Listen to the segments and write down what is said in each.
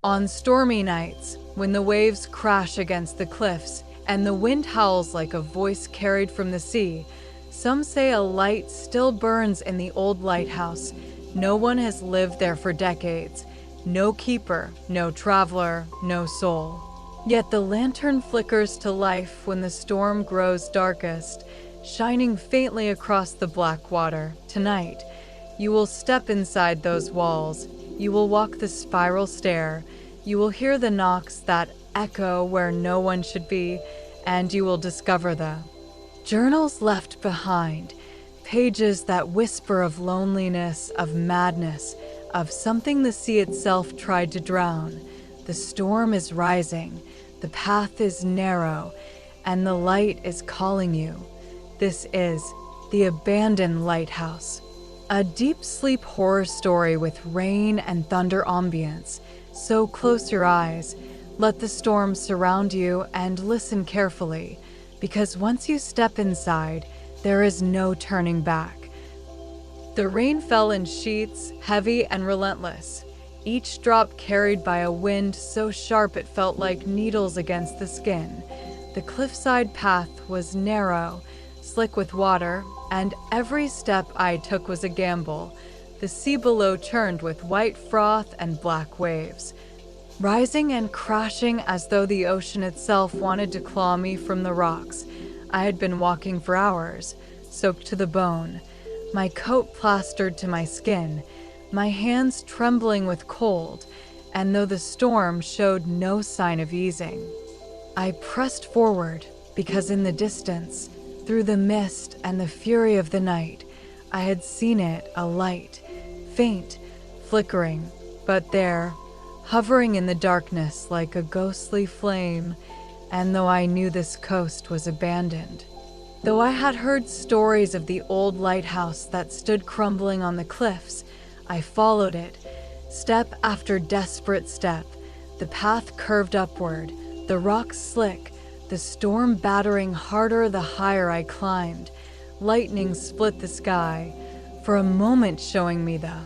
On stormy nights, when the waves crash against the cliffs and the wind howls like a voice carried from the sea, some say a light still burns in the old lighthouse. No one has lived there for decades. No keeper, no traveler, no soul. Yet the lantern flickers to life when the storm grows darkest, shining faintly across the black water. Tonight, you will step inside those walls. You will walk the spiral stair. You will hear the knocks that echo where no one should be, and you will discover the journals left behind, pages that whisper of loneliness, of madness, of something the sea itself tried to drown. The storm is rising, the path is narrow, and the light is calling you. This is The Abandoned Lighthouse, a deep sleep horror story with rain and thunder ambience. So close your eyes, let the storm surround you, and listen carefully, because once you step inside, there is no turning back. The rain fell in sheets, heavy and relentless, each drop carried by a wind so sharp it felt like needles against the skin. The cliffside path was narrow, slick with water, and every step I took was a gamble. The sea below churned with white froth and black waves, rising and crashing as though the ocean itself wanted to claw me from the rocks. I had been walking for hours, soaked to the bone, my coat plastered to my skin, my hands trembling with cold, and though the storm showed no sign of easing, I pressed forward because in the distance, through the mist and the fury of the night, I had seen it, a light, faint, flickering, but there, hovering in the darkness like a ghostly flame. And though I knew this coast was abandoned, though I had heard stories of the old lighthouse that stood crumbling on the cliffs, I followed it, step after desperate step. The path curved upward, the rocks slick, the storm battering harder the higher I climbed. Lightning split the sky, for a moment showing me the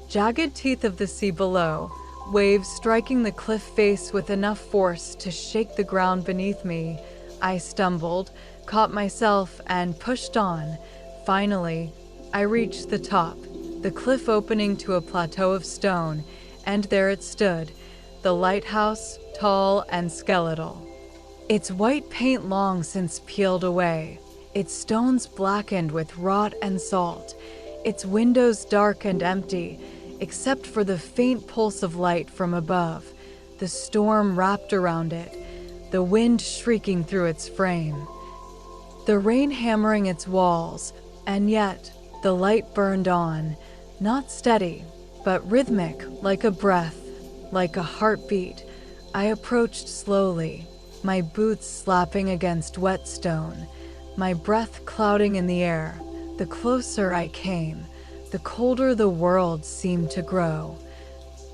jagged teeth of the sea below, waves striking the cliff face with enough force to shake the ground beneath me. I stumbled, caught myself, and pushed on. Finally, I reached the top, the cliff opening to a plateau of stone, and there it stood, the lighthouse, tall and skeletal. Its white paint long since peeled away, its stones blackened with rot and salt, its windows dark and empty, except for the faint pulse of light from above. The storm wrapped around it, the wind shrieking through its frame, the rain hammering its walls, and yet the light burned on, not steady, but rhythmic, like a breath, like a heartbeat. I approached slowly, my boots slapping against wet stone, my breath clouding in the air. The closer I came, the colder the world seemed to grow.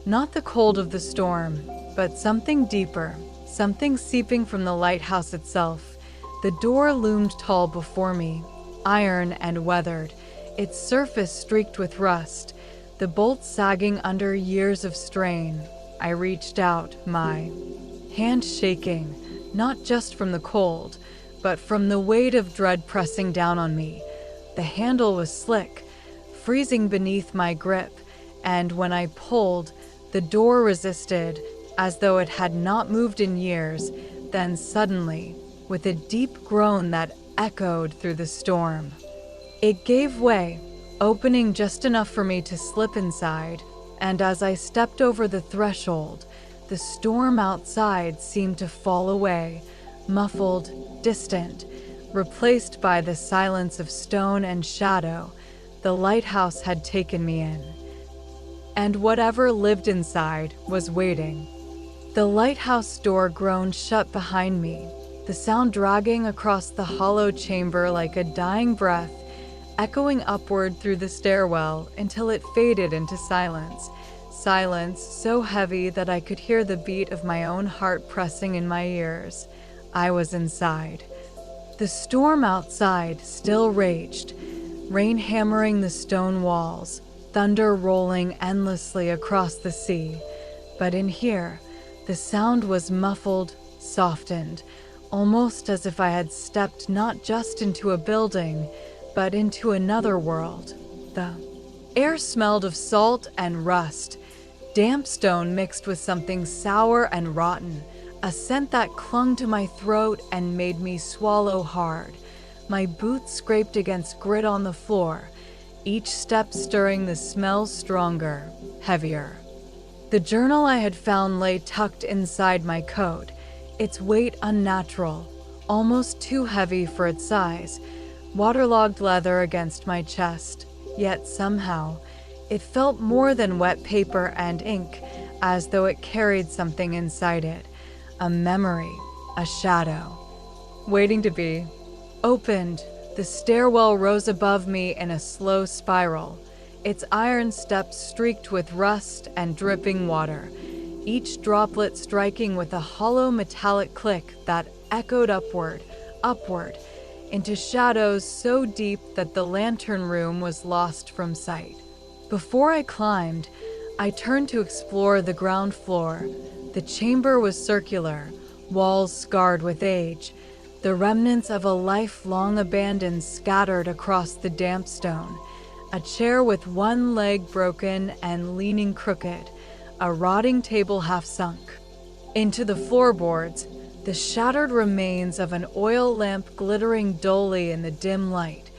Not the cold of the storm, but something deeper, something seeping from the lighthouse itself. The door loomed tall before me, iron and weathered, its surface streaked with rust, the bolts sagging under years of strain. I reached out, my hand shaking, not just from the cold, but from the weight of dread pressing down on me. The handle was slick, freezing beneath my grip, and when I pulled, the door resisted as though it had not moved in years. Then suddenly, with a deep groan that echoed through the storm, it gave way, opening just enough for me to slip inside, and as I stepped over the threshold, the storm outside seemed to fall away, muffled, distant, replaced by the silence of stone and shadow the lighthouse had taken me in. And whatever lived inside was waiting. The lighthouse door groaned shut behind me, the sound dragging across the hollow chamber like a dying breath, echoing upward through the stairwell until it faded into silence. Silence so heavy that I could hear the beat of my own heart pressing in my ears. I was inside. The storm outside still raged, rain hammering the stone walls, thunder rolling endlessly across the sea. But in here, the sound was muffled, softened, almost as if I had stepped not just into a building, but into another world. The air smelled of salt and rust, damp stone mixed with something sour and rotten, a scent that clung to my throat and made me swallow hard. My boots scraped against grit on the floor, each step stirring the smell stronger, heavier. The journal I had found lay tucked inside my coat, its weight unnatural, almost too heavy for its size, waterlogged leather against my chest, yet somehow it felt more than wet paper and ink, as though it carried something inside it, a memory, a shadow, waiting to be opened. The stairwell rose above me in a slow spiral, its iron steps streaked with rust and dripping water, each droplet striking with a hollow metallic click that echoed upward, into shadows so deep that the lantern room was lost from sight. Before I climbed, I turned to explore the ground floor. The chamber was circular, walls scarred with age, the remnants of a life long abandoned scattered across the damp stone, a chair with one leg broken and leaning crooked, a rotting table half sunk. Into the floorboards, the shattered remains of an oil lamp glittering dully in the dim light,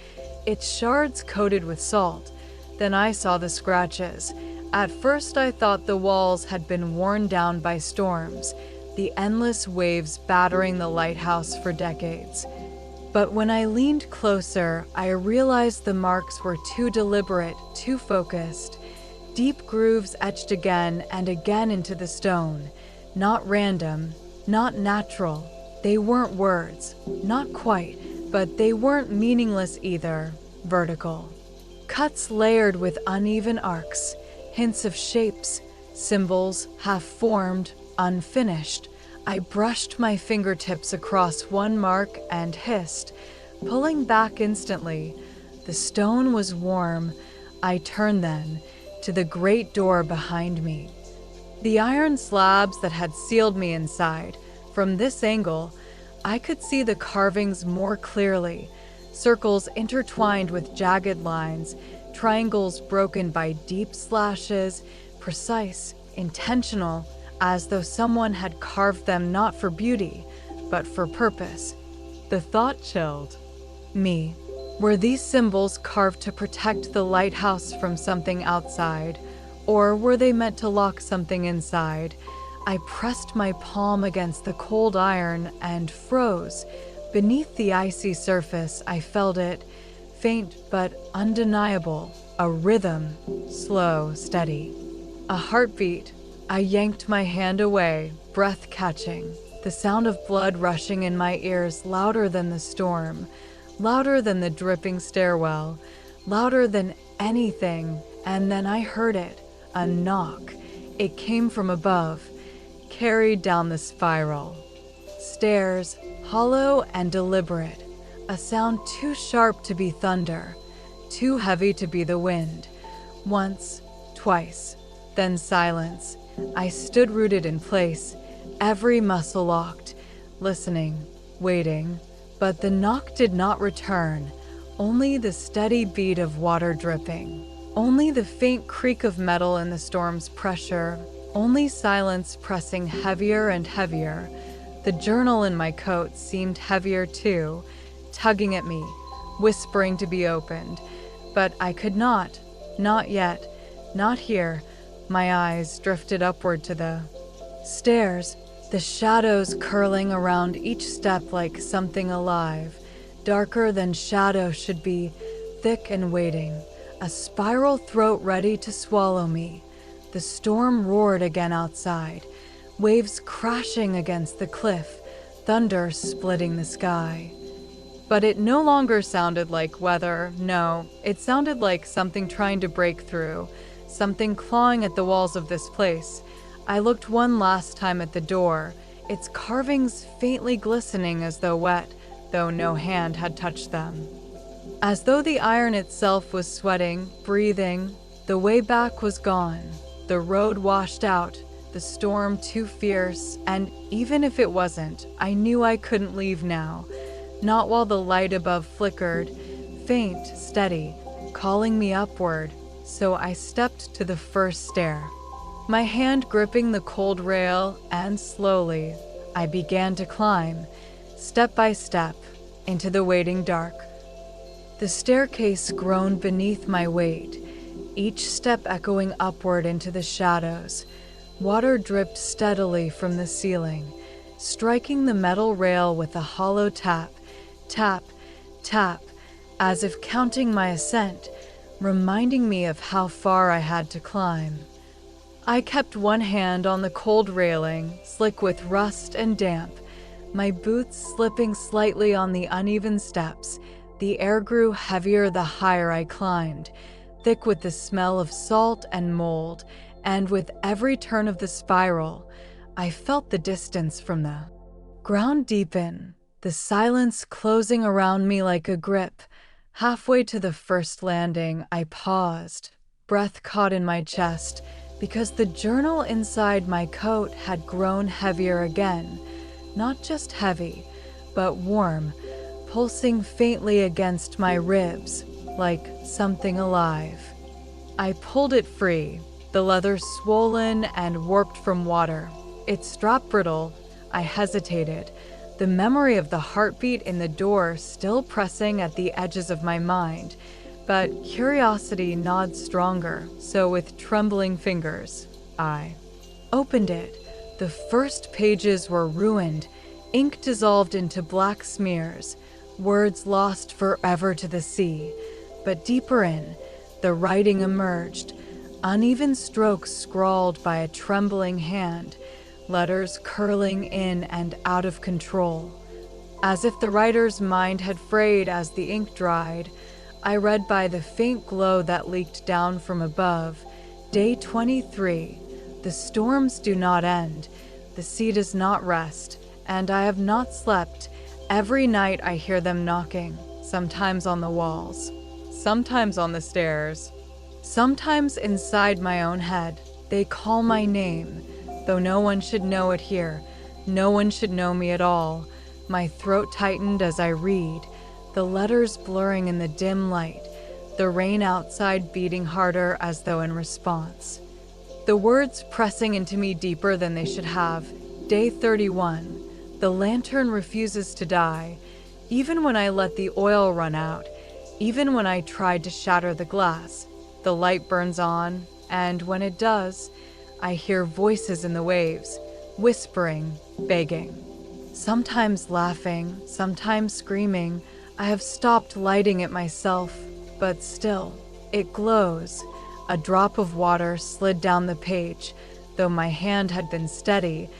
its shards coated with salt. Then I saw the scratches. At first I thought the walls had been worn down by storms, the endless waves battering the lighthouse for decades. But when I leaned closer, I realized the marks were too deliberate, too focused. Deep grooves etched again and again into the stone. Not random, not natural. They weren't words, not quite, but they weren't meaningless either. Vertical. Cuts layered with uneven arcs, hints of shapes, symbols half-formed, unfinished. I brushed my fingertips across one mark and hissed, pulling back instantly. The stone was warm. I turned then to the great door behind me. The iron slabs that had sealed me inside. From this angle, I could see the carvings more clearly. Circles intertwined with jagged lines, triangles broken by deep slashes, precise, intentional, as though someone had carved them not for beauty, but for purpose. The thought chilled me. Were these symbols carved to protect the lighthouse from something outside, or were they meant to lock something inside? I pressed my palm against the cold iron and froze. Beneath the icy surface, I felt it, faint but undeniable, a rhythm, slow, steady. A heartbeat. I yanked my hand away, breath catching, the sound of blood rushing in my ears louder than the storm, louder than the dripping stairwell, louder than anything, and then I heard it, a knock. It came from above, carried down the spiral. Stairs, hollow and deliberate, a sound too sharp to be thunder, too heavy to be the wind. Once, twice, then silence. I stood rooted in place, every muscle locked, listening, waiting. But the knock did not return, only the steady beat of water dripping, only the faint creak of metal in the storm's pressure, only silence pressing heavier and heavier. The journal in my coat seemed heavier too, tugging at me, whispering to be opened. But I could not yet, not here. My eyes drifted upward to the stairs, the shadows curling around each step like something alive, darker than shadow should be, thick and waiting, a spiral throat ready to swallow me. The storm roared again outside, waves crashing against the cliff, thunder splitting the sky. But it no longer sounded like weather, no, it sounded like something trying to break through, something clawing at the walls of this place. I looked one last time at the door, its carvings faintly glistening as though wet, though no hand had touched them. As though the iron itself was sweating, breathing. The way back was gone, the road washed out, the storm too fierce, and even if it wasn't, I knew I couldn't leave now. Not while the light above flickered, faint, steady, calling me upward, so I stepped to the first stair. My hand gripping the cold rail, and slowly, I began to climb, step by step, into the waiting dark. The staircase groaned beneath my weight, each step echoing upward into the shadows. Water dripped steadily from the ceiling, striking the metal rail with a hollow tap, tap, tap, as if counting my ascent, reminding me of how far I had to climb. I kept one hand on the cold railing, slick with rust and damp, my boots slipping slightly on the uneven steps. The air grew heavier the higher I climbed, thick with the smell of salt and mold, and with every turn of the spiral, I felt the distance from the ground deepen, the silence closing around me like a grip. Halfway to the first landing, I paused, breath caught in my chest, because the journal inside my coat had grown heavier again. Not just heavy, but warm, pulsing faintly against my ribs, like something alive. I pulled it free, the leather swollen and warped from water. Its strap brittle. I hesitated, the memory of the heartbeat in the door still pressing at the edges of my mind. But curiosity gnawed stronger, so with trembling fingers, I opened it. The first pages were ruined, ink dissolved into black smears, words lost forever to the sea. But deeper in, the writing emerged, uneven strokes scrawled by a trembling hand, letters curling in and out of control. As if the writer's mind had frayed as the ink dried, I read by the faint glow that leaked down from above. Day 23. The storms do not end. The sea does not rest, and I have not slept. Every night I hear them knocking, sometimes on the walls, sometimes on the stairs, sometimes inside my own head. They call my name, though no one should know it here. No one should know me at all. My throat tightened as I read, the letters blurring in the dim light, the rain outside beating harder as though in response. The words pressing into me deeper than they should have. Day 31. The lantern refuses to die, even when I let the oil run out, even when I tried to shatter the glass. The light burns on, and when it does, I hear voices in the waves, whispering, begging. Sometimes laughing, sometimes screaming. I have stopped lighting it myself, but still, it glows. A drop of water slid down the page, though my hand had been steady,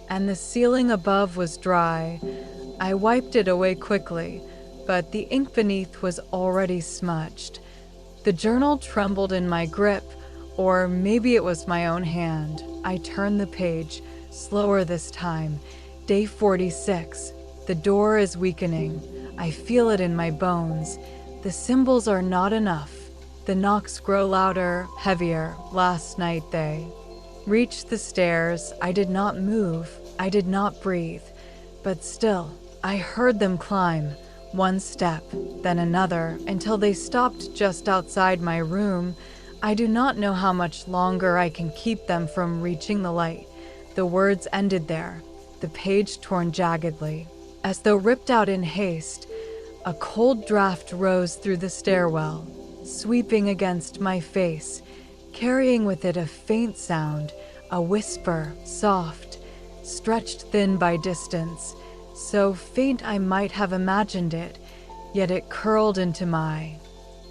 and the ceiling above was dry. I wiped it away quickly, but the ink beneath was already smudged. The journal trembled in my grip, or maybe it was my own hand. I turned the page, slower this time. Day 46. The door is weakening. I feel it in my bones. The symbols are not enough. The knocks grow louder, heavier. Last night they reached the stairs. I did not move. I did not breathe. But still, I heard them climb. One step, then another, until they stopped just outside my room. I do not know how much longer I can keep them from reaching the light. The words ended there, the page torn jaggedly. As though ripped out in haste, a cold draft rose through the stairwell, sweeping against my face, carrying with it a faint sound, a whisper, soft, stretched thin by distance, so faint I might have imagined it, yet it curled into my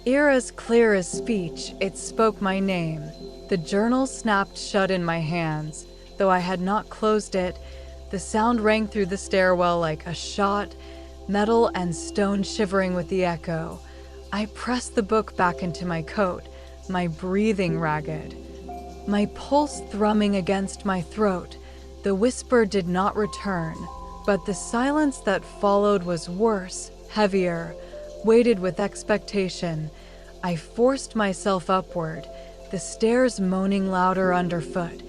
ear as clear as speech. It spoke my name. The journal snapped shut in my hands. Though I had not closed it, the sound rang through the stairwell like a shot, metal and stone shivering with the echo. I pressed the book back into my coat, my breathing ragged, my pulse thrumming against my throat. The whisper did not return, but the silence that followed was worse, heavier, weighted with expectation. I forced myself upward, the stairs moaning louder underfoot.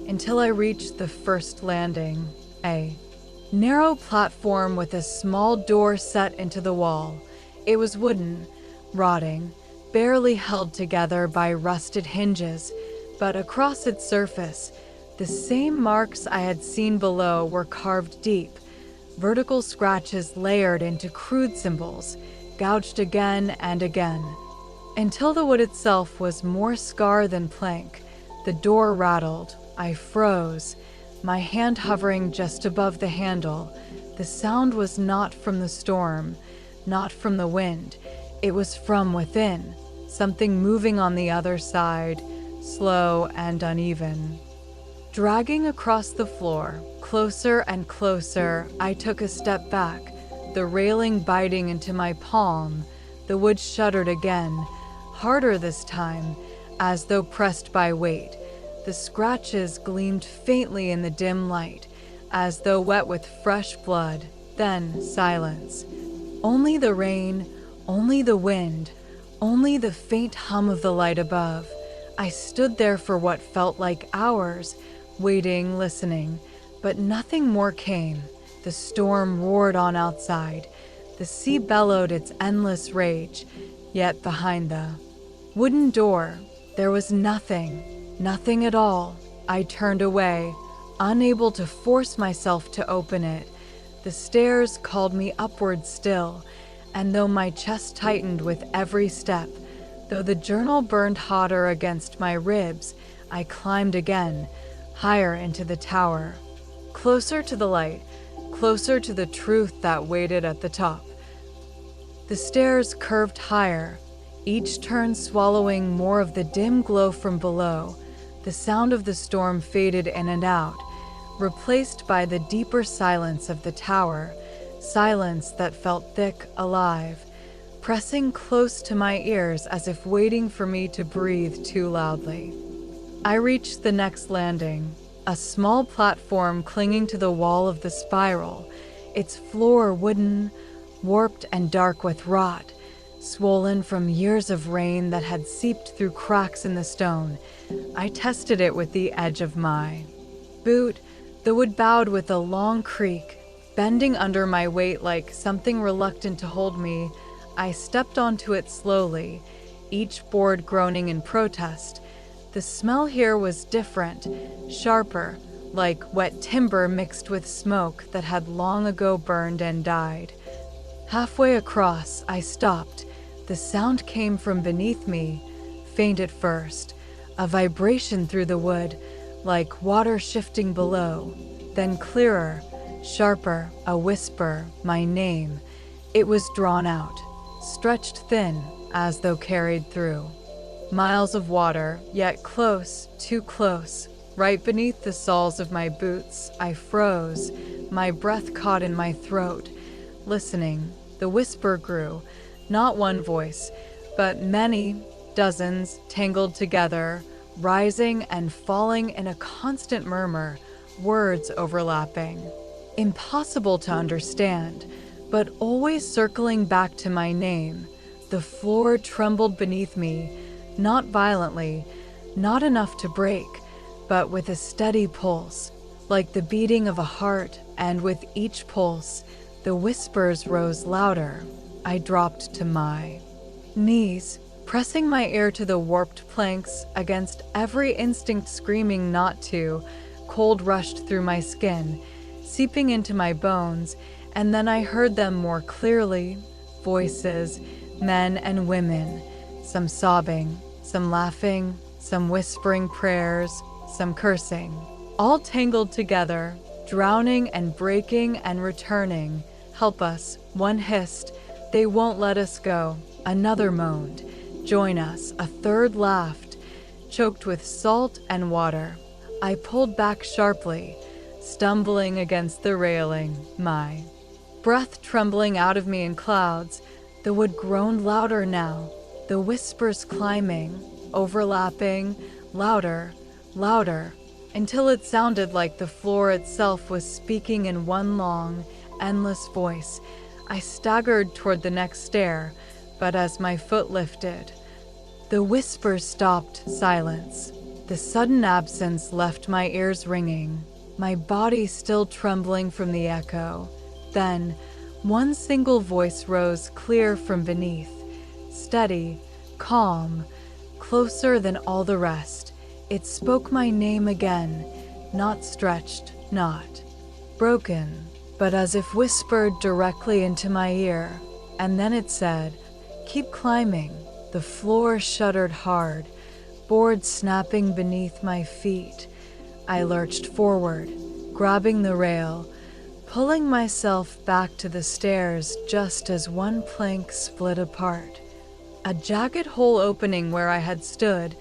until I reached the first landing, a narrow platform with a small door set into the wall. It was wooden, rotting, barely held together by rusted hinges, but across its surface, the same marks I had seen below were carved deep, vertical scratches layered into crude symbols, gouged again and again. Until the wood itself was more scar than plank, the door rattled. I froze, my hand hovering just above the handle. The sound was not from the storm, not from the wind. It was from within, something moving on the other side, slow and uneven. Dragging across the floor, closer and closer, I took a step back, the railing biting into my palm. The wood shuddered again, harder this time, as though pressed by weight. The scratches gleamed faintly in the dim light, as though wet with fresh blood. Then silence. Only the rain, only the wind, only the faint hum of the light above. I stood there for what felt like hours, waiting, listening, but nothing more came. The storm roared on outside. The sea bellowed its endless rage, yet behind the wooden door, there was nothing. Nothing at all. I turned away, unable to force myself to open it. The stairs called me upward still, and though my chest tightened with every step, though the journal burned hotter against my ribs, I climbed again, higher into the tower, closer to the light, closer to the truth that waited at the top. The stairs curved higher, each turn swallowing more of the dim glow from below. The sound of the storm faded in and out, replaced by the deeper silence of the tower, silence that felt thick, alive, pressing close to my ears as if waiting for me to breathe too loudly. I reached the next landing, a small platform clinging to the wall of the spiral, its floor wooden, warped and dark with rot, swollen from years of rain that had seeped through cracks in the stone. I tested it with the edge of my boot. The wood bowed with a long creak, bending under my weight like something reluctant to hold me. I stepped onto it slowly, each board groaning in protest. The smell here was different, sharper, like wet timber mixed with smoke that had long ago burned and died. Halfway across, I stopped. The sound came from beneath me, faint at first, a vibration through the wood, like water shifting below, then clearer, sharper, a whisper, my name. It was drawn out, stretched thin, as though carried through miles of water, yet close, too close. Right beneath the soles of my boots, I froze, my breath caught in my throat. Listening, the whisper grew, not one voice, but many, dozens, tangled together, rising and falling in a constant murmur, words overlapping. Impossible to understand, but always circling back to my name. The floor trembled beneath me, not violently, not enough to break, but with a steady pulse, like the beating of a heart, and with each pulse, the whispers rose louder. I dropped to my knees, pressing my ear to the warped planks, against every instinct screaming not to. Cold rushed through my skin, seeping into my bones, and then I heard them more clearly. Voices, men and women, some sobbing, some laughing, some whispering prayers, some cursing, all tangled together, drowning and breaking and returning. Help us, one hissed. They won't let us go. Another moaned. Join us. A third laughed, choked with salt and water. I pulled back sharply, stumbling against the railing, my breath trembling out of me in clouds. The wood groaned louder now, the whispers climbing, overlapping, louder, louder, until it sounded like the floor itself was speaking in one long, endless voice. I staggered toward the next stair, but as my foot lifted, the whispers stopped. Silence. The sudden absence left my ears ringing, my body still trembling from the echo. Then, one single voice rose clear from beneath, steady, calm, closer than all the rest. It spoke my name again, not stretched, not broken, but as if whispered directly into my ear. And then it said, "Keep climbing." The floor shuddered hard, boards snapping beneath my feet. I lurched forward, grabbing the rail, pulling myself back to the stairs just as one plank split apart. A jagged hole opening where I had stood.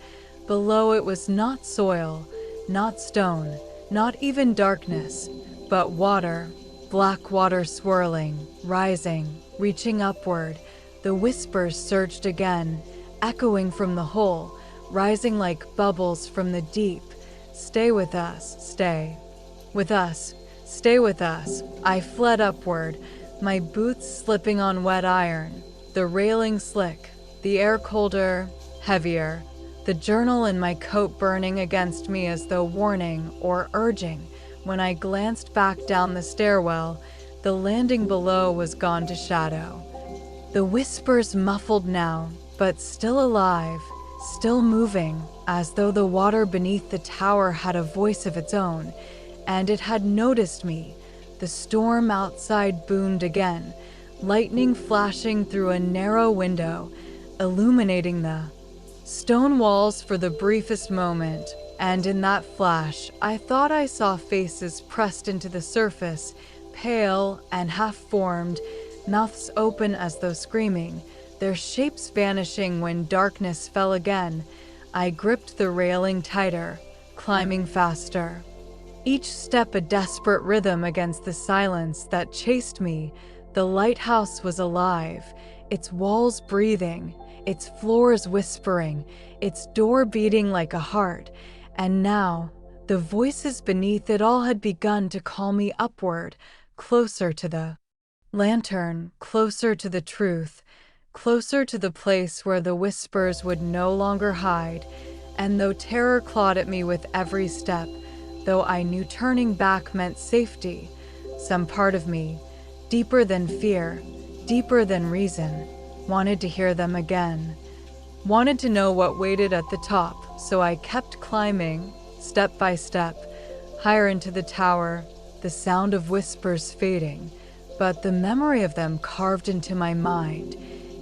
Below it was not soil, not stone, not even darkness, but water, black water swirling, rising, reaching upward. The whispers surged again, echoing from the hole, rising like bubbles from the deep. "Stay with us, stay with us, stay with us." I fled upward, my boots slipping on wet iron, the railing slick, the air colder, heavier, the journal in my coat burning against me as though warning or urging. When I glanced back down the stairwell, the landing below was gone to shadow. The whispers muffled now, but still alive, still moving, as though the water beneath the tower had a voice of its own, and it had noticed me. The storm outside boomed again, lightning flashing through a narrow window, illuminating the stone walls for the briefest moment, and in that flash, I thought I saw faces pressed into the surface, pale and half-formed, mouths open as though screaming, their shapes vanishing when darkness fell again. I gripped the railing tighter, climbing faster. Each step a desperate rhythm against the silence that chased me. The lighthouse was alive, its walls breathing, its floors whispering, its door beating like a heart. And now, the voices beneath it all had begun to call me upward, closer to the lantern, closer to the truth, closer to the place where the whispers would no longer hide. And though terror clawed at me with every step, though I knew turning back meant safety, some part of me, deeper than fear, deeper than reason, wanted to hear them again. Wanted to know what waited at the top, so I kept climbing, step by step, higher into the tower, the sound of whispers fading, but the memory of them carved into my mind,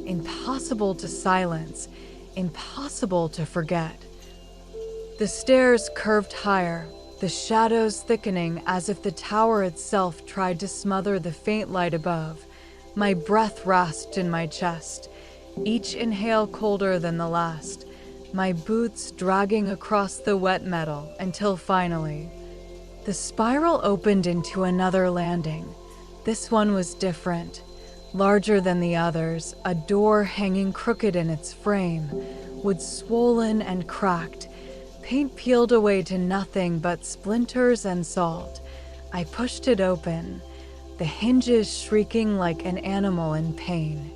impossible to silence, impossible to forget. The stairs curved higher, the shadows thickening as if the tower itself tried to smother the faint light above. My breath rasped in my chest, each inhale colder than the last, my boots dragging across the wet metal until finally, the spiral opened into another landing. This one was different, larger than the others, a door hanging crooked in its frame, wood swollen and cracked, paint peeled away to nothing but splinters and salt. I pushed it open, the hinges shrieking like an animal in pain,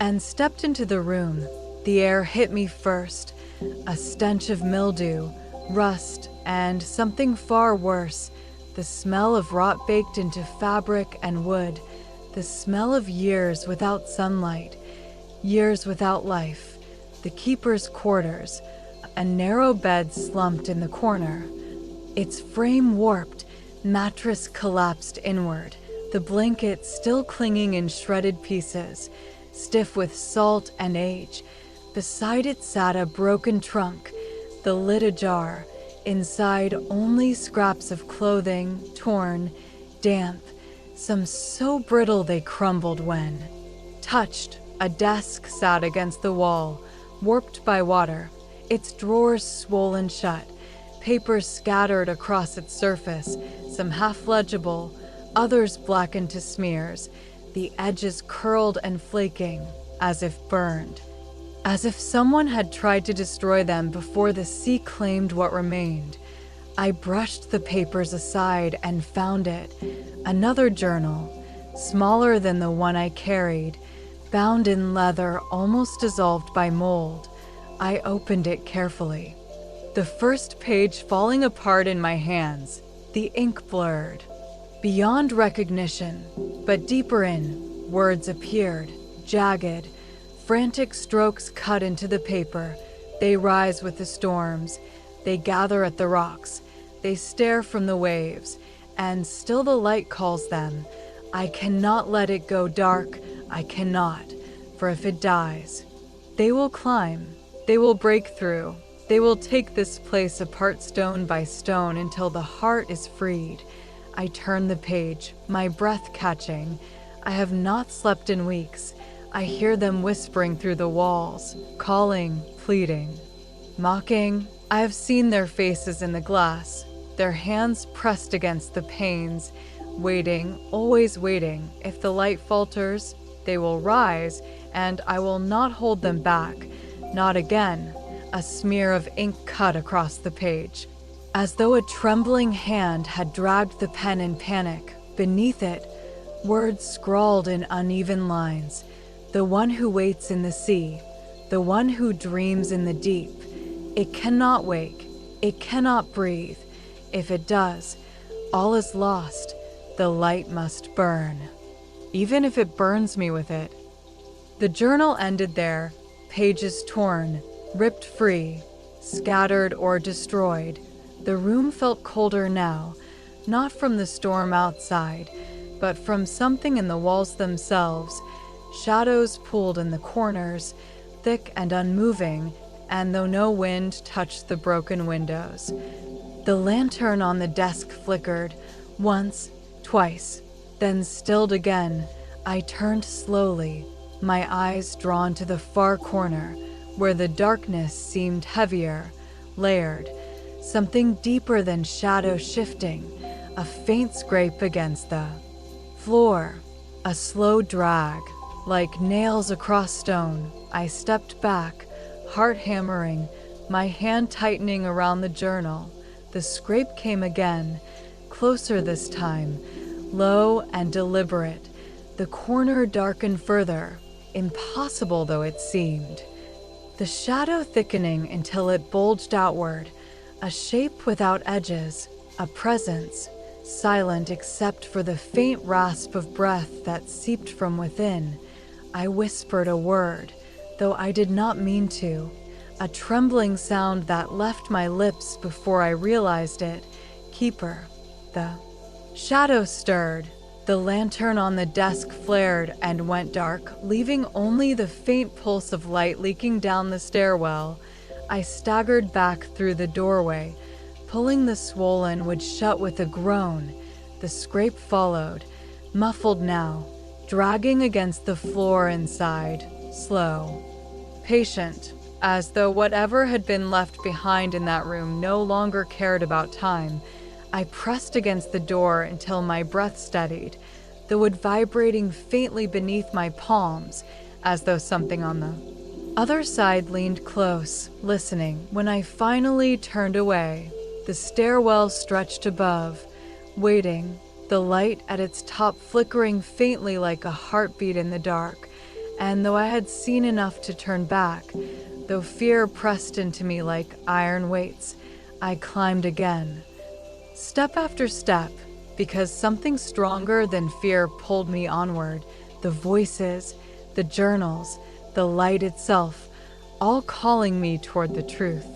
and stepped into the room. The air hit me first, a stench of mildew, rust, and something far worse, the smell of rot baked into fabric and wood, the smell of years without sunlight, years without life. The keeper's quarters, a narrow bed slumped in the corner, its frame warped, mattress collapsed inward, the blanket still clinging in shredded pieces, stiff with salt and age. Beside it sat a broken trunk, the lid ajar, inside only scraps of clothing, torn, damp, some so brittle they crumbled when touched. A desk sat against the wall, warped by water, its drawers swollen shut, papers scattered across its surface, some half-legible, others blackened to smears, the edges curled and flaking, as if burned, as if someone had tried to destroy them before the sea claimed what remained. I brushed the papers aside and found it, another journal, smaller than the one I carried, bound in leather almost dissolved by mold. I opened it carefully. the first page falling apart in my hands, the ink blurred. Beyond recognition, but deeper in, words appeared, jagged, frantic strokes cut into the paper. They rise with the storms, they gather at the rocks, they stare from the waves, and still the light calls them. I cannot let it go dark, I cannot, for if it dies, they will climb, they will break through, they will take this place apart stone by stone until the heart is freed. I turn the page, my breath catching. I have not slept in weeks. I hear them whispering through the walls, calling, pleading, mocking. I have seen their faces in the glass, their hands pressed against the panes, waiting, always waiting. If the light falters, they will rise, and I will not hold them back. Not again. A smear of ink cut across the page, as though a trembling hand had dragged the pen in panic. Beneath it, words scrawled in uneven lines. The one who waits in the sea, the one who dreams in the deep. It cannot wake, it cannot breathe. If it does, all is lost. The light must burn, even if it burns me with it. The journal ended there, pages torn, ripped free, scattered or destroyed. The room felt colder now, not from the storm outside, but from something in the walls themselves. Shadows pooled in the corners, thick and unmoving, and though no wind touched the broken windows. The lantern on the desk flickered, once, twice, then stilled again. I turned slowly, my eyes drawn to the far corner, where the darkness seemed heavier, layered, something deeper than shadow shifting, a faint scrape against the floor, a slow drag, like nails across stone. I stepped back, heart hammering, my hand tightening around the journal. The scrape came again, closer this time, low and deliberate. The corner darkened further, impossible though it seemed. The shadow thickening until it bulged outward, a shape without edges, a presence, silent except for the faint rasp of breath that seeped from within. I whispered a word, though I did not mean to, a trembling sound that left my lips before I realized it. Keeper. The shadow stirred. The lantern on the desk flared and went dark, leaving only the faint pulse of light leaking down the stairwell. I staggered back through the doorway, pulling the swollen wood shut with a groan. The scrape followed, muffled now, dragging against the floor inside, slow, patient, as though whatever had been left behind in that room no longer cared about time. I pressed against the door until my breath steadied, the wood vibrating faintly beneath my palms, as though something on the other side leaned close, listening. When I finally turned away, the stairwell stretched above, waiting, the light at its top flickering faintly like a heartbeat in the dark. And though I had seen enough to turn back, though fear pressed into me like iron weights, I climbed again. Step after step, because something stronger than fear pulled me onward. The voices, the journals, the light itself, all calling me toward the truth.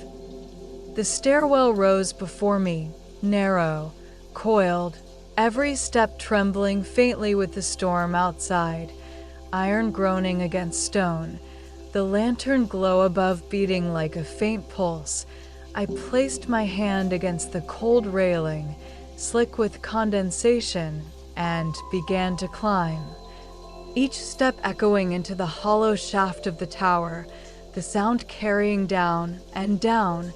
The stairwell rose before me, narrow, coiled, every step trembling faintly with the storm outside, iron groaning against stone, the lantern glow above beating like a faint pulse. I placed my hand against the cold railing, slick with condensation, and began to climb. Each step echoing into the hollow shaft of the tower, the sound carrying down and down,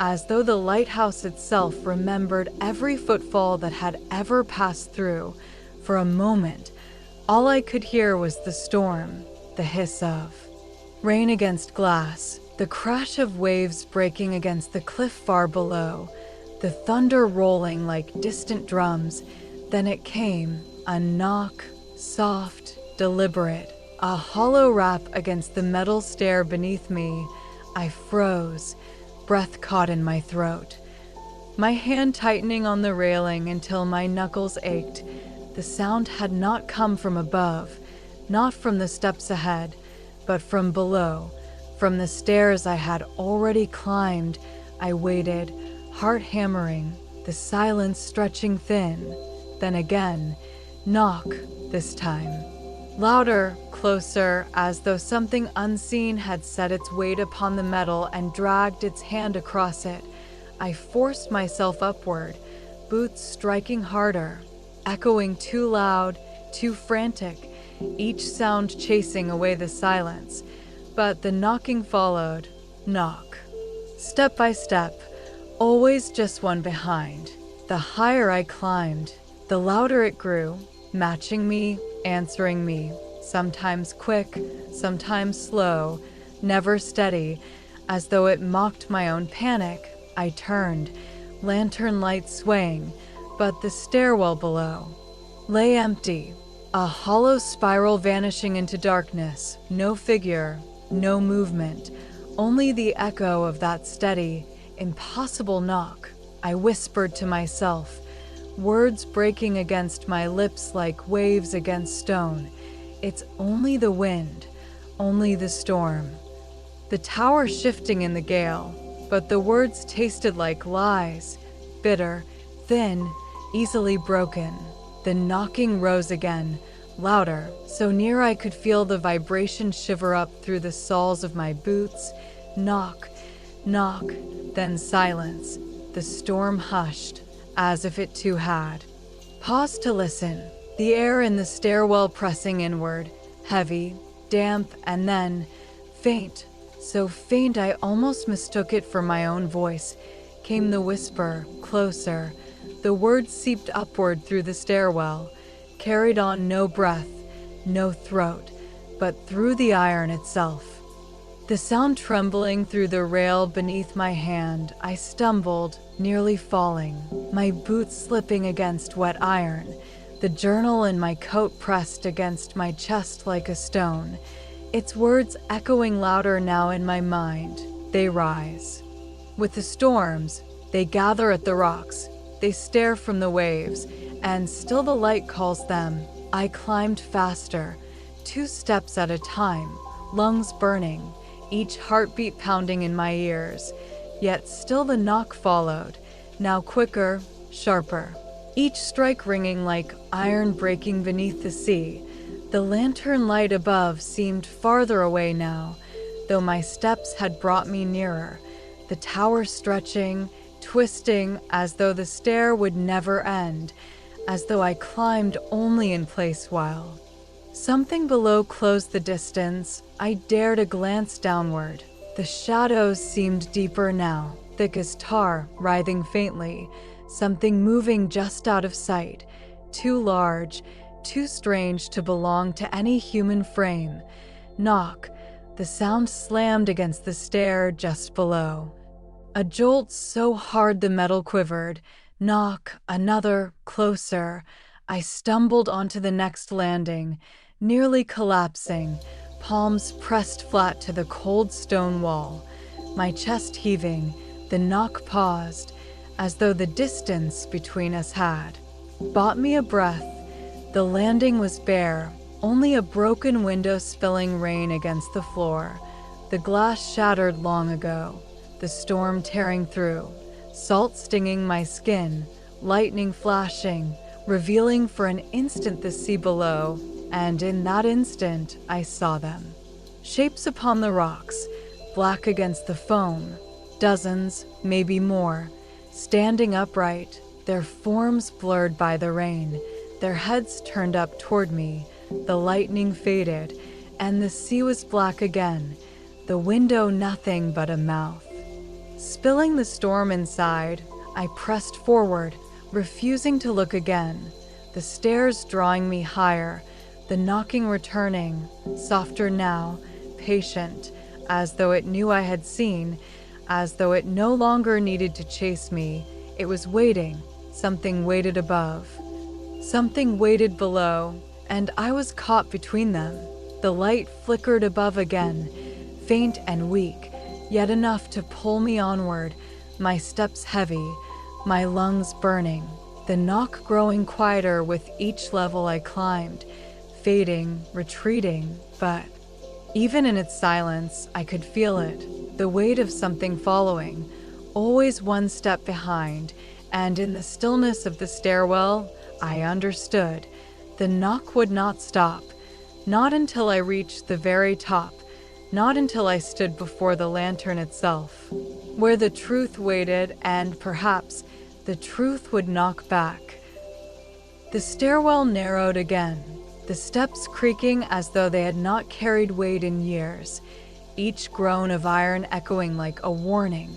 as though the lighthouse itself remembered every footfall that had ever passed through. For a moment, all I could hear was the storm, the hiss of rain against glass, the crash of waves breaking against the cliff far below, the thunder rolling like distant drums. Then it came, a knock, soft, deliberate, a hollow rap against the metal stair beneath me. I froze, breath caught in my throat. My hand tightening on the railing until my knuckles ached. The sound had not come from above, not from the steps ahead, but from below, from the stairs I had already climbed. I waited, heart hammering, the silence stretching thin. Then again, knock, this time. Louder, closer, as though something unseen had set its weight upon the metal and dragged its hand across it. I forced myself upward, boots striking harder, echoing too loud, too frantic, each sound chasing away the silence. But the knocking followed. Knock. Step by step, always just one behind. The higher I climbed, the louder it grew, matching me, answering me, sometimes quick, sometimes slow, never steady, as though it mocked my own panic. I turned, lantern light swaying, but the stairwell below lay empty, a hollow spiral vanishing into darkness, no figure, no movement, only the echo of that steady, impossible knock. I whispered to myself, words breaking against my lips like waves against stone. It's only the wind, only the storm. The tower shifting in the gale, but the words tasted like lies, bitter, thin, easily broken. The knocking rose again, louder, so near I could feel the vibration shiver up through the soles of my boots. Knock, knock, then silence. The storm hushed, as if it too had. Paused to listen, the air in the stairwell pressing inward, heavy, damp, and then faint, so faint I almost mistook it for my own voice, came the whisper, closer. The words seeped upward through the stairwell, carried on no breath, no throat, but through the iron itself. The sound trembling through the rail beneath my hand, I stumbled, nearly falling, my boots slipping against wet iron, the journal in my coat pressed against my chest like a stone. Its words echoing louder now in my mind. They rise. With the storms, they gather at the rocks, they stare from the waves, and still the light calls them. I climbed faster, 2 steps at a time, lungs burning, each heartbeat pounding in my ears. Yet still the knock followed, now quicker, sharper, each strike ringing like iron breaking beneath the sea. The lantern light above seemed farther away now, though my steps had brought me nearer, the tower stretching, twisting, as though the stair would never end, as though I climbed only in place while something below closed the distance. I dared a glance downward. The shadows seemed deeper now, thick as tar, writhing faintly, something moving just out of sight, too large, too strange to belong to any human frame. Knock. The sound slammed against the stair just below. A jolt so hard the metal quivered. Knock. Another, closer. I stumbled onto the next landing, nearly collapsing, palms pressed flat to the cold stone wall, my chest heaving. The knock paused, as though the distance between us had bought me a breath. The landing was bare, only a broken window spilling rain against the floor, the glass shattered long ago, the storm tearing through, salt stinging my skin, lightning flashing, revealing for an instant the sea below, and in that instant I saw them. Shapes upon the rocks, black against the foam, dozens, maybe more, standing upright, their forms blurred by the rain, their heads turned up toward me. The lightning faded, and the sea was black again, the window nothing but a mouth. Spilling the storm inside, I pressed forward, refusing to look again, the stairs drawing me higher, the knocking returning, softer now, patient, as though it knew I had seen, as though it no longer needed to chase me. It was waiting. Something waited above. Something waited below, and I was caught between them. The light flickered above again, faint and weak, yet enough to pull me onward, my steps heavy, my lungs burning, the knock growing quieter with each level I climbed, fading, retreating, but even in its silence, I could feel it, the weight of something following, always one step behind, and in the stillness of the stairwell, I understood. The knock would not stop, not until I reached the very top, not until I stood before the lantern itself, where the truth waited and perhaps the truth would knock back. The stairwell narrowed again, the steps creaking as though they had not carried weight in years, each groan of iron echoing like a warning,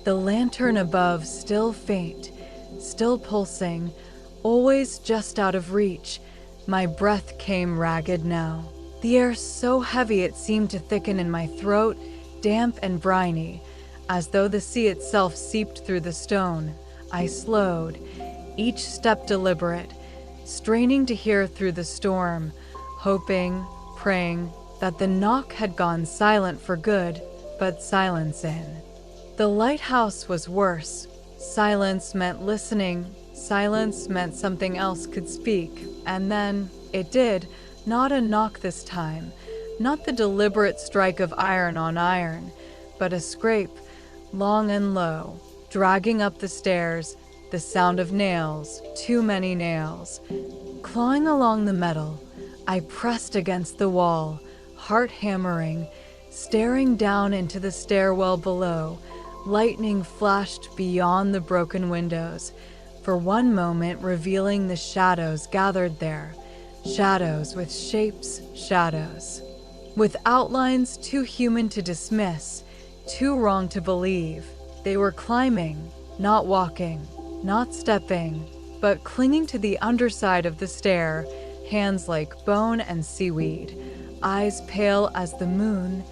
the lantern above still faint, still pulsing, always just out of reach. My breath came ragged now. The air so heavy it seemed to thicken in my throat, damp and briny, as though the sea itself seeped through the stone. I slowed, each step deliberate, straining to hear through the storm, hoping, praying that the knock had gone silent for good, but silence in. The lighthouse was worse. Silence meant listening. Silence meant something else could speak. And then it did. Not a knock this time. Not the deliberate strike of iron on iron, but a scrape, long and low, dragging up the stairs, the sound of nails, too many nails. Clawing along the metal, I pressed against the wall, heart hammering, staring down into the stairwell below. Lightning flashed beyond the broken windows, for one moment revealing the shadows gathered there. Shadows with shapes, shadows. With outlines too human to dismiss, too wrong to believe. They were climbing, not walking, not stepping, but clinging to the underside of the stair, hands like bone and seaweed, eyes pale as the moon,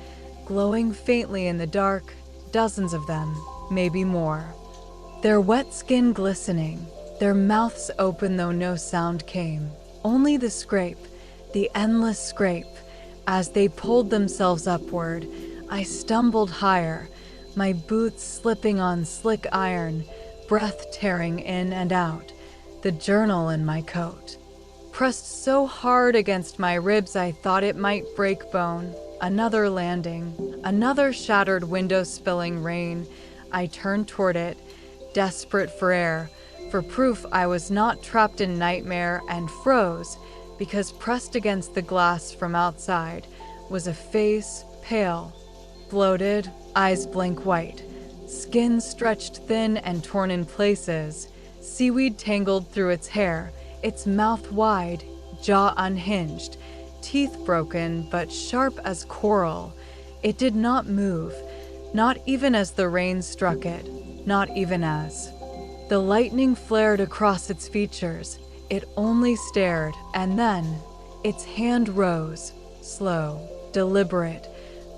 glowing faintly in the dark, dozens of them, maybe more. Their wet skin glistening, their mouths open though no sound came, only the scrape, the endless scrape. As they pulled themselves upward, I stumbled higher, my boots slipping on slick iron, breath tearing in and out, the journal in my coat. Pressed so hard against my ribs I thought it might break bone. Another landing, another shattered window spilling rain. I turned toward it, desperate for air, for proof I was not trapped in nightmare, and froze, because pressed against the glass from outside was a face, pale, bloated, eyes blank white, skin stretched thin and torn in places, seaweed tangled through its hair, its mouth wide, jaw unhinged, teeth broken but sharp as coral. It did not move, not even as the rain struck it, not even as the lightning flared across its features. It only stared, and then its hand rose, slow, deliberate,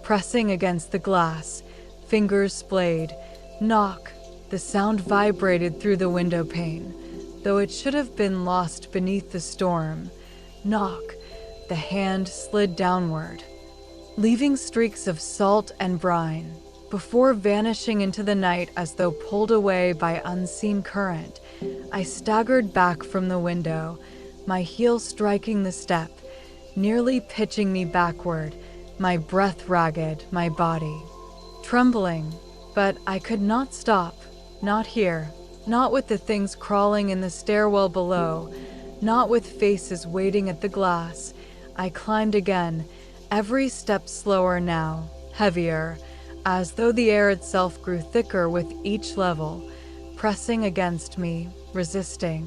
pressing against the glass, fingers splayed. Knock. The sound vibrated through the window pane, though it should have been lost beneath the storm. Knock. The hand slid downward, leaving streaks of salt and brine, before vanishing into the night as though pulled away by unseen current. I staggered back from the window, my heel striking the step, nearly pitching me backward, my breath ragged, my body trembling. But I could not stop, not here, not with the things crawling in the stairwell below, not with faces waiting at the glass. I climbed again, every step slower now, heavier, as though the air itself grew thicker with each level, pressing against me, resisting.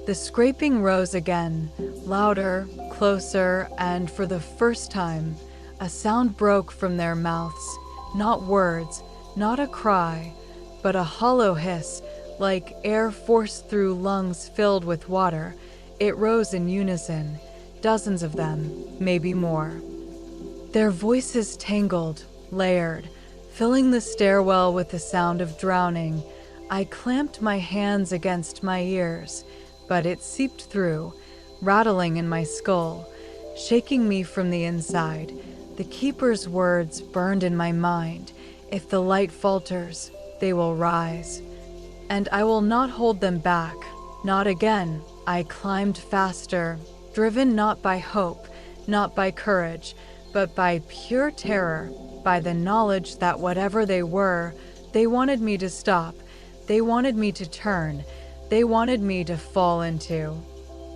The scraping rose again, louder, closer, and for the first time, a sound broke from their mouths, not words, not a cry, but a hollow hiss, like air forced through lungs filled with water. It rose in unison, dozens of them, maybe more. Their voices tangled, layered, filling the stairwell with the sound of drowning. I clamped my hands against my ears, but it seeped through, rattling in my skull, shaking me from the inside. The keeper's words burned in my mind. If the light falters, they will rise. And I will not hold them back, not again. I climbed faster, driven not by hope, not by courage, but by pure terror, by the knowledge that whatever they were, they wanted me to stop, they wanted me to turn, they wanted me to fall into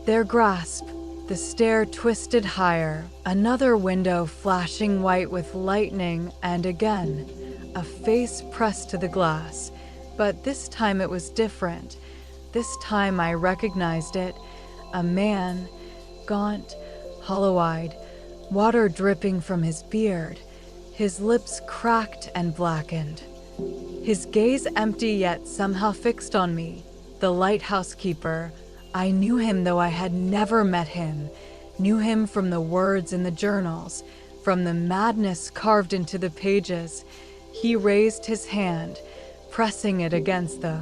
their grasp. The stair twisted higher, another window flashing white with lightning, and again, a face pressed to the glass. But this time it was different. This time I recognized it. A man, gaunt, hollow-eyed, water dripping from his beard, his lips cracked and blackened. His gaze empty yet somehow fixed on me. The lighthouse keeper. I knew him though I had never met him, knew him from the words in the journals, from the madness carved into the pages. He raised his hand, pressing it against the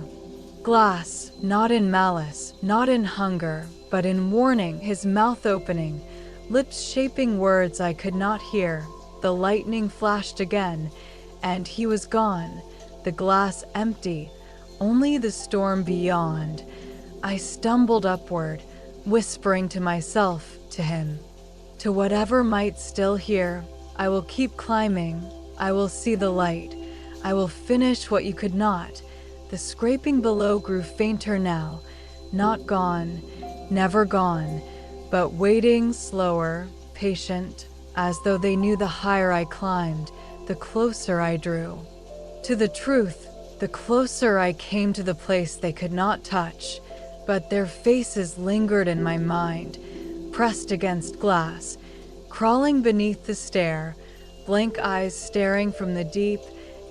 glass, not in malice, not in hunger, but in warning, his mouth opening, lips shaping words I could not hear. The lightning flashed again, and he was gone, the glass empty, only the storm beyond. I stumbled upward, whispering to myself, to him, to whatever might still hear. I will keep climbing. I will see the light. I will finish what you could not. The scraping below grew fainter now, not gone, never gone, but waiting, slower, patient, as though they knew the higher I climbed, the closer I drew to the truth, the closer I came to the place they could not touch. But their faces lingered in my mind, pressed against glass, crawling beneath the stair, blank eyes staring from the deep,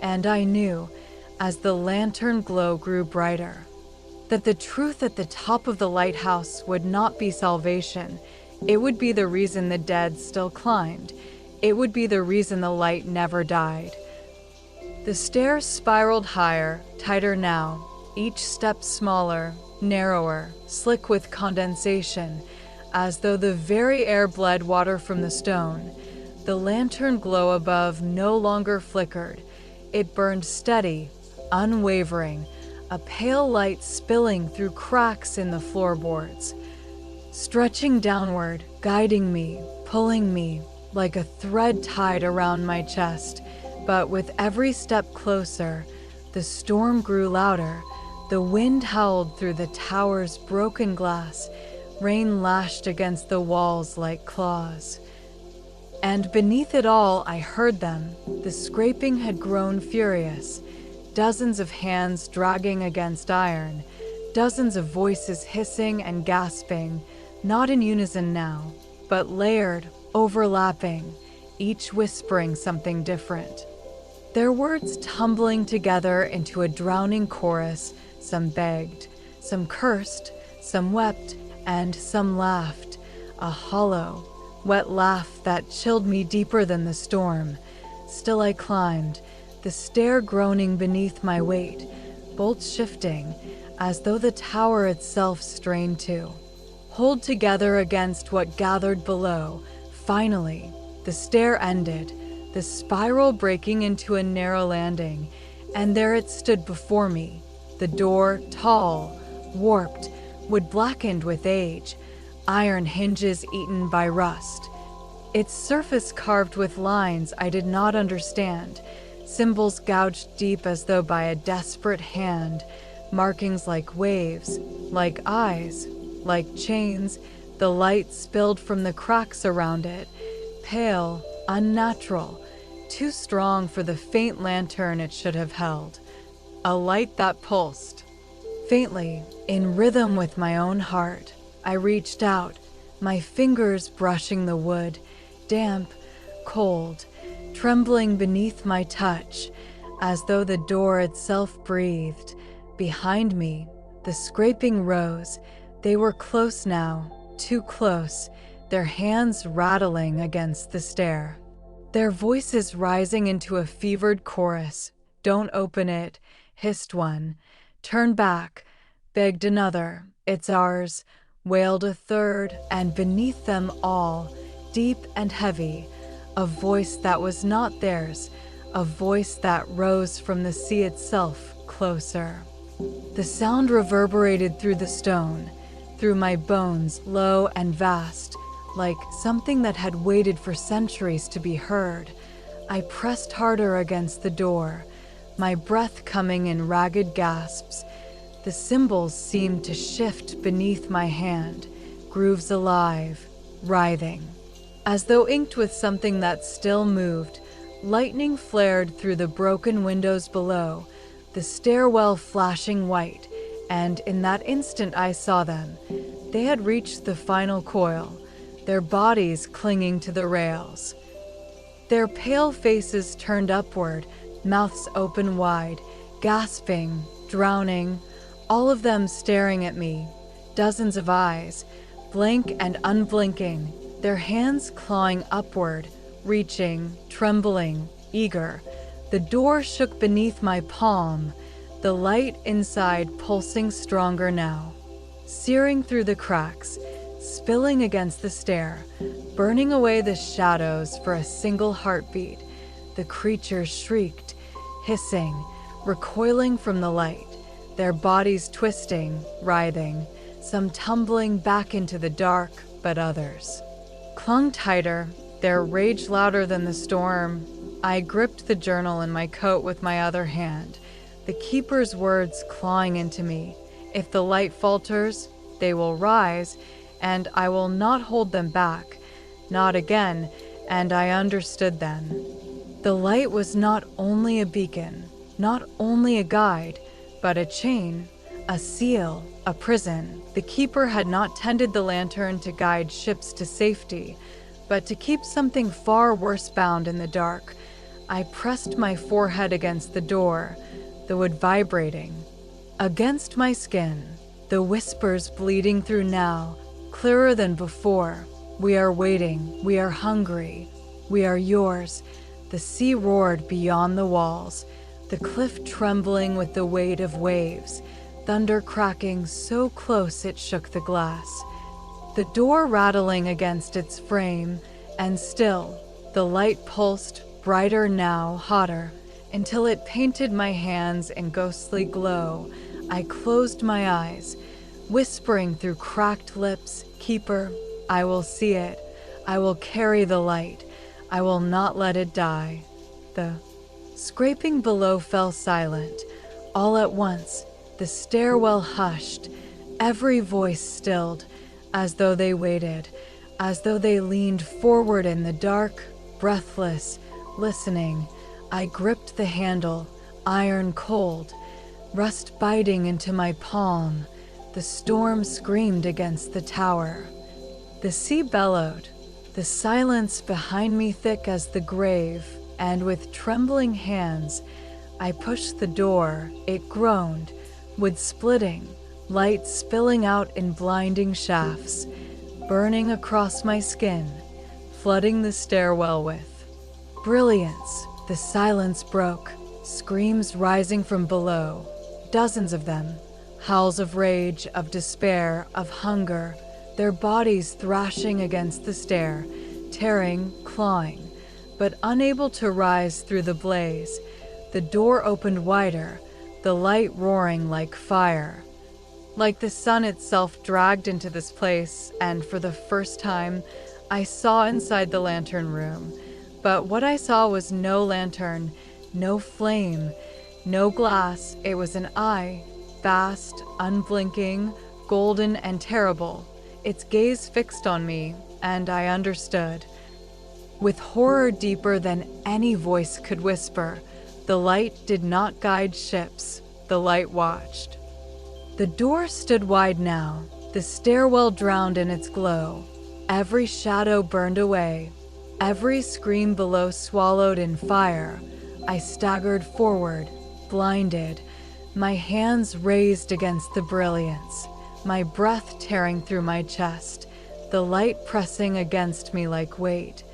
and I knew, as the lantern glow grew brighter, that the truth at the top of the lighthouse would not be salvation. It would be the reason the dead still climbed. It would be the reason the light never died. The stair spiraled higher, tighter now, each step smaller, narrower, slick with condensation, as though the very air bled water from the stone. The lantern glow above no longer flickered. It burned steady, unwavering, a pale light spilling through cracks in the floorboards, stretching downward, guiding me, pulling me, like a thread tied around my chest. But with every step closer, the storm grew louder. The wind howled through the tower's broken glass. Rain lashed against the walls like claws. And beneath it all, I heard them. The scraping had grown furious. Dozens of hands dragging against iron. Dozens of voices hissing and gasping. Not in unison now, but layered, overlapping, each whispering something different. Their words tumbling together into a drowning chorus. Some begged, some cursed, some wept, and some laughed. A hollow, wet laugh that chilled me deeper than the storm. Still I climbed, the stair groaning beneath my weight, bolts shifting, as though the tower itself strained to hold together against what gathered below. Finally, the stair ended, the spiral breaking into a narrow landing, and there it stood before me. The door, tall, warped, wood blackened with age, iron hinges eaten by rust. Its surface carved with lines I did not understand, symbols gouged deep as though by a desperate hand, markings like waves, like eyes, like chains. The light spilled from the cracks around it, pale, unnatural, too strong for the faint lantern it should have held. A light that pulsed. Faintly, in rhythm with my own heart, I reached out, my fingers brushing the wood, damp, cold, trembling beneath my touch, as though the door itself breathed. Behind me, the scraping rose. They were close now, too close, their hands rattling against the stair. Their voices rising into a fevered chorus. "Don't open it," hissed one. "Turn back," begged another. "It's ours," wailed a third, and beneath them all, deep and heavy, a voice that was not theirs, a voice that rose from the sea itself, closer. The sound reverberated through the stone, through my bones, low and vast, like something that had waited for centuries to be heard. I pressed harder against the door, my breath coming in ragged gasps. The cymbals seemed to shift beneath my hand, grooves alive, writhing. As though inked with something that still moved, lightning flared through the broken windows below, the stairwell flashing white, and in that instant I saw them. They had reached the final coil, their bodies clinging to the rails. Their pale faces turned upward, mouths open wide, gasping, drowning, all of them staring at me, dozens of eyes, blank and unblinking, their hands clawing upward, reaching, trembling, eager. The door shook beneath my palm, the light inside pulsing stronger now, searing through the cracks, spilling against the stair, burning away the shadows for a single heartbeat. The creatures shrieked, hissing, recoiling from the light, their bodies twisting, writhing, some tumbling back into the dark, but others clung tighter, their rage louder than the storm. I gripped the journal in my coat with my other hand, the keeper's words clawing into me. If the light falters, they will rise, and I will not hold them back, not again, and I understood then. The light was not only a beacon, not only a guide, but a chain, a seal, a prison. The keeper had not tended the lantern to guide ships to safety, but to keep something far worse bound in the dark. I pressed my forehead against the door, the wood vibrating against my skin, the whispers bleeding through now, clearer than before. We are waiting, we are hungry, we are yours. The sea roared beyond the walls, the cliff trembling with the weight of waves, thunder cracking so close it shook the glass, the door rattling against its frame, and still the light pulsed, brighter now, hotter, until it painted my hands in ghostly glow. I closed my eyes, whispering through cracked lips, "Keeper, I will see it. I will carry the light. I will not let it die." The scraping below fell silent. All at once, the stairwell hushed, every voice stilled, as though they waited, as though they leaned forward in the dark, breathless, listening. I gripped the handle, iron cold, rust biting into my palm. The storm screamed against the tower. The sea bellowed, the silence behind me thick as the grave, and with trembling hands, I pushed the door. It groaned, wood splitting, light spilling out in blinding shafts, burning across my skin, flooding the stairwell with brilliance. The silence broke, screams rising from below, dozens of them, howls of rage, of despair, of hunger, their bodies thrashing against the stair, tearing, clawing, but unable to rise through the blaze. The door opened wider, the light roaring like fire, like the sun itself dragged into this place, and for the first time, I saw inside the lantern room. But what I saw was no lantern, no flame, no glass. It was an eye, vast, unblinking, golden and terrible, its gaze fixed on me, and I understood. With horror deeper than any voice could whisper, the light did not guide ships, the light watched. The door stood wide now, the stairwell drowned in its glow. Every shadow burned away, every scream below swallowed in fire. I staggered forward, blinded, my hands raised against the brilliance, my breath tearing through my chest, the light pressing against me like weight,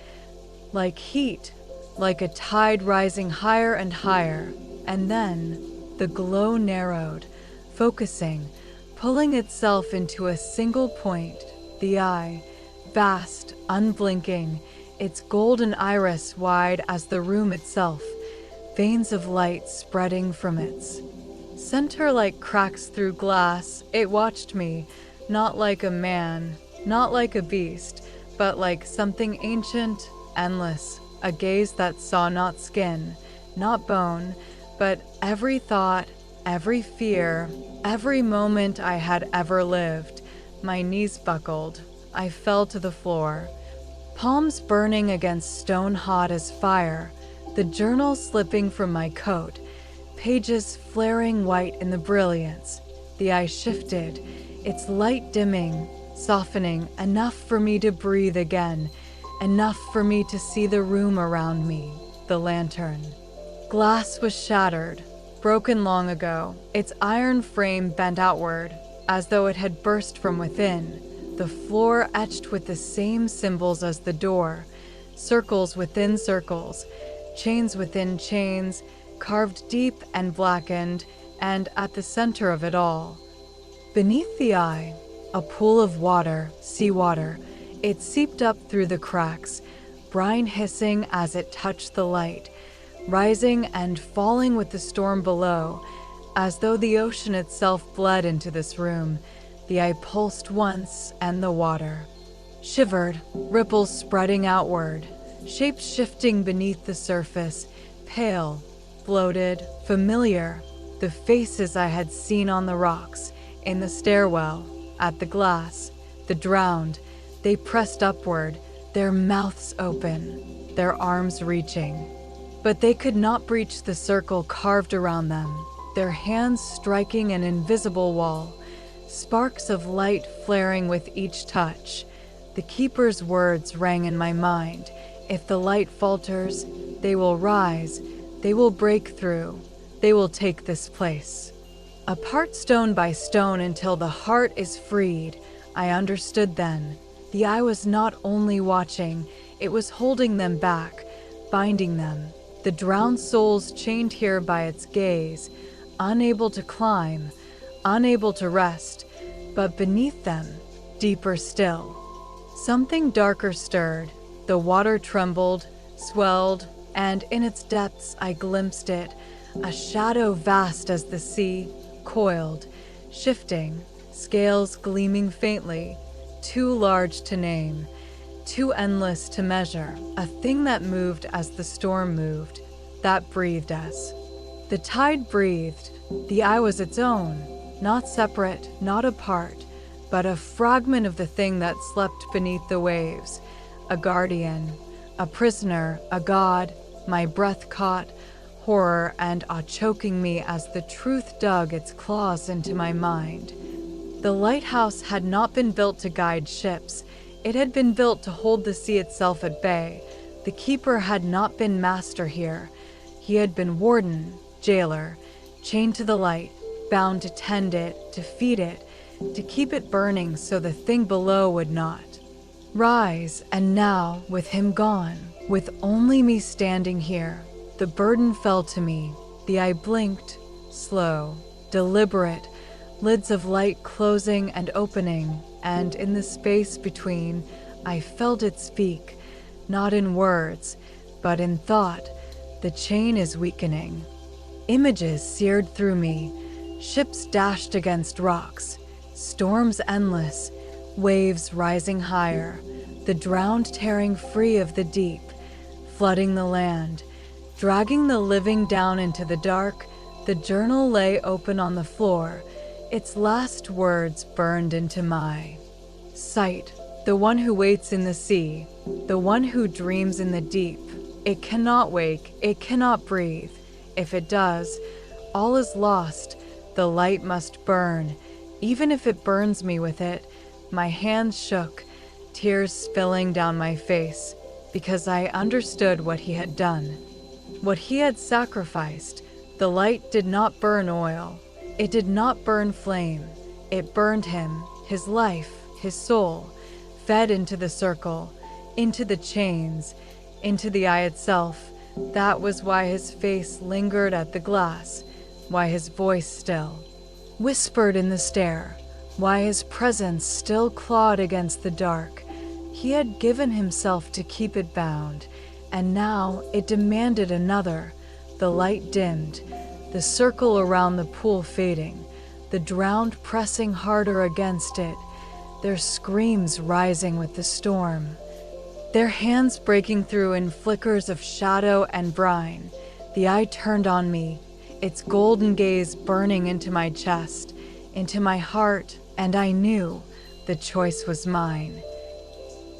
like heat, like a tide rising higher and higher. And then the glow narrowed, focusing, pulling itself into a single point, the eye, vast, unblinking, its golden iris wide as the room itself. veins of light spreading from its center like cracks through glass. It watched me, not like a man, not like a beast, but like something ancient, endless, a gaze that saw not skin, not bone, but every thought, every fear, every moment I had ever lived. My knees buckled. I fell to the floor, palms burning against stone hot as fire, the journal slipping from my coat, pages flaring white in the brilliance. The eye shifted, its light dimming, softening, enough for me to breathe again, enough for me to see the room around me, the lantern. Glass was shattered, broken long ago, its iron frame bent outward, as though it had burst from within, the floor etched with the same symbols as the door, circles within circles, chains within chains, carved deep and blackened, and at the center of it all, beneath the eye, a pool of water, seawater. It seeped up through the cracks, brine hissing as it touched the light, rising and falling with the storm below, as though the ocean itself bled into this room. The eye pulsed once, and the water shivered, ripples spreading outward, shapes shifting beneath the surface, pale, bloated, familiar, the faces I had seen on the rocks, in the stairwell, at the glass, the drowned. They pressed upward, their mouths open, their arms reaching. But they could not breach the circle carved around them, their hands striking an invisible wall, sparks of light flaring with each touch. The keeper's words rang in my mind. If the light falters, they will rise, they will break through, they will take this place. Apart stone by stone until the heart is freed. I understood then. The eye was not only watching, it was holding them back, binding them. The drowned souls chained here by its gaze, unable to climb, unable to rest, but beneath them, deeper still. Something darker stirred. The water trembled, swelled, and in its depths I glimpsed it, a shadow vast as the sea, coiled, shifting, scales gleaming faintly, too large to name, too endless to measure, a thing that moved as the storm moved, that breathed as the tide breathed. The eye was its own, not separate, not apart, but a fragment of the thing that slept beneath the waves, a guardian, a prisoner, a god. My breath caught, horror and awe choking me as the truth dug its claws into my mind. The lighthouse had not been built to guide ships. It had been built to hold the sea itself at bay. The keeper had not been master here. He had been warden, jailer, chained to the light, bound to tend it, to feed it, to keep it burning so the thing below would not rise. And now, with him gone, with only me standing here, the burden fell to me. The eye blinked, slow, deliberate, lids of light closing and opening, and in the space between, I felt it speak, not in words, but in thought. The chain is weakening. Images seared through me, ships dashed against rocks, storms endless, waves rising higher, the drowned tearing free of the deep, flooding the land, dragging the living down into the dark. The journal lay open on the floor, its last words burned into my sight. The one who waits in the sea, the one who dreams in the deep. It cannot wake, it cannot breathe. If it does, all is lost. The light must burn, even if it burns me with it. My hands shook, tears spilling down my face, because I understood what he had done, what he had sacrificed. The light did not burn oil. It did not burn flame. It burned him, his life, his soul, fed into the circle, into the chains, into the eye itself. That was why his face lingered at the glass, why his voice still whispered in the stair, why his presence still clawed against the dark. He had given himself to keep it bound, and now it demanded another, the light dimmed, the circle around the pool fading, the drowned pressing harder against it, their screams rising with the storm, their hands breaking through in flickers of shadow and brine. The eye turned on me, its golden gaze burning into my chest, into my heart, and I knew the choice was mine.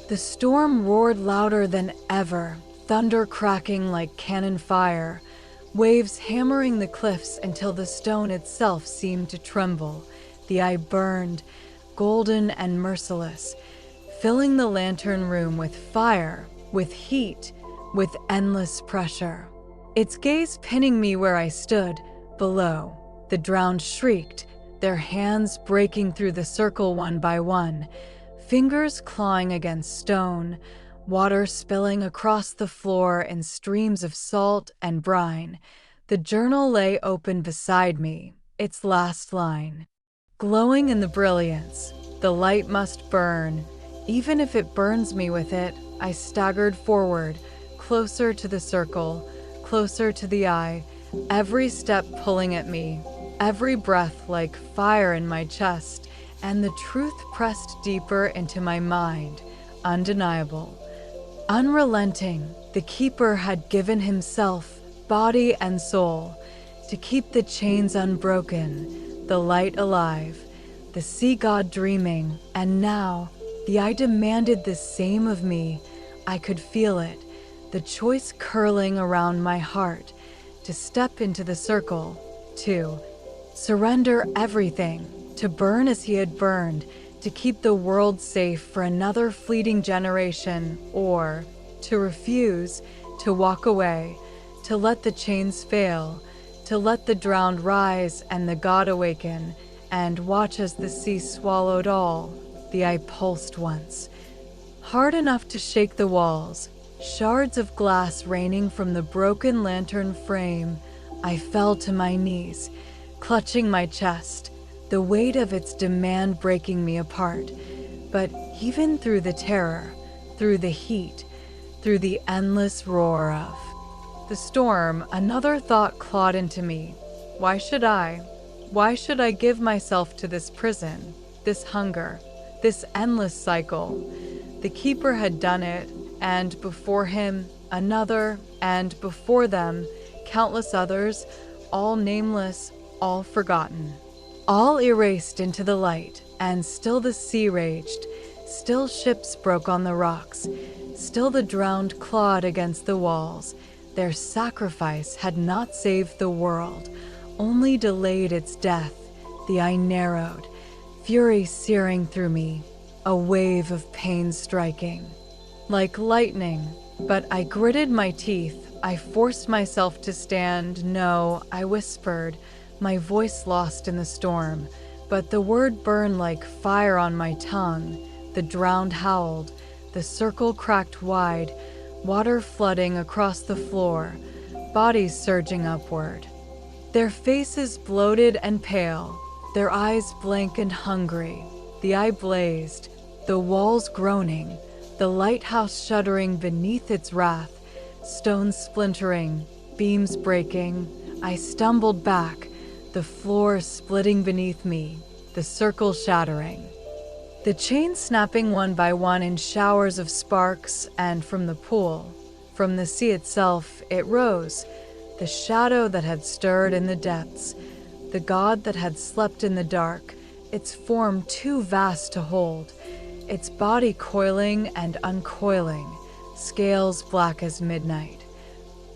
The storm roared louder than ever, thunder cracking like cannon fire, waves hammering the cliffs until the stone itself seemed to tremble. The eye burned, golden and merciless, filling the lantern room with fire, with heat, with endless pressure. Its gaze pinning me where I stood, below. The drowned shrieked, their hands breaking through the circle one by one, fingers clawing against stone, water spilling across the floor in streams of salt and brine. The journal lay open beside me, its last line. Glowing in the brilliance, the light must burn. Even if it burns me with it, I staggered forward, closer to the circle, closer to the eye, every step pulling at me, every breath like fire in my chest, and the truth pressed deeper into my mind, undeniable. Unrelenting, the keeper had given himself, body and soul, to keep the chains unbroken, the light alive, the sea god dreaming, and now the eye demanded the same of me. I could feel it, the choice curling around my heart, to step into the circle, to surrender everything, to burn as he had burned, to keep the world safe for another fleeting generation, or to refuse, to walk away, to let the chains fail, to let the drowned rise and the god awaken, and watch as the sea swallowed all. The eye pulsed once, hard enough to shake the walls, shards of glass raining from the broken lantern frame. I fell to my knees, clutching my chest, the weight of its demand breaking me apart. But even through the terror, through the heat, through the endless roar of the storm, another thought clawed into me. Why should I give myself to this prison, this hunger, this endless cycle? The keeper had done it, and before him, another, and before them, countless others, all nameless, all forgotten, all erased into the light. And still the sea raged, still ships broke on the rocks, still the drowned clawed against the walls. Their sacrifice had not saved the world, only delayed its death. The eye narrowed, fury searing through me, a wave of pain striking like lightning. But I gritted my teeth. I forced myself to stand. No, I whispered, my voice lost in the storm. But the word burned like fire on my tongue. The drowned howled. The circle cracked wide, water flooding across the floor, bodies surging upward. Their faces bloated and pale, their eyes blank and hungry. The eye blazed, the walls groaning, the lighthouse shuddering beneath its wrath, stones splintering, beams breaking. I stumbled back, the floor splitting beneath me, the circle shattering. The chains snapping one by one in showers of sparks, and from the pool, from the sea itself, it rose, the shadow that had stirred in the depths, the god that had slept in the dark, its form too vast to hold, its body coiling and uncoiling, scales black as midnight,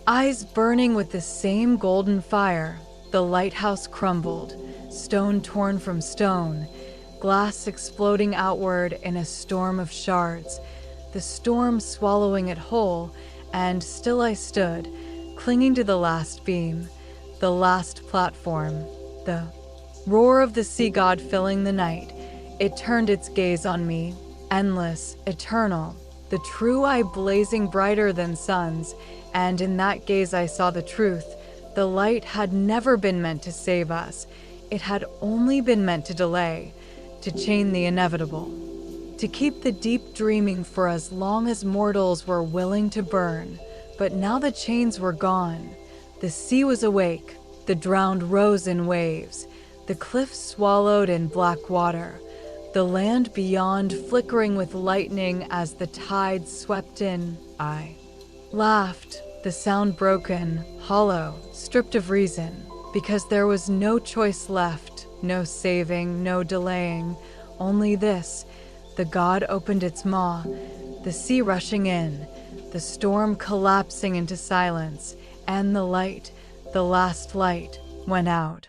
eyes burning with the same golden fire. The lighthouse crumbled, stone torn from stone, glass exploding outward in a storm of shards, the storm swallowing it whole. And still I stood, clinging to the last beam, the last platform, the roar of the sea god filling the night. It turned its gaze on me, endless, eternal, the true eye blazing brighter than suns, and in that gaze I saw the truth. The light had never been meant to save us. It had only been meant to delay, to chain the inevitable, to keep the deep dreaming for as long as mortals were willing to burn. But now the chains were gone. The sea was awake, the drowned rose in waves, the cliffs swallowed in black water, the land beyond flickering with lightning as the tide swept in. I laughed, the sound broken, hollow, stripped of reason, because there was no choice left, no saving, no delaying, only this. The god opened its maw, the sea rushing in, the storm collapsing into silence, and the light, the last light, went out.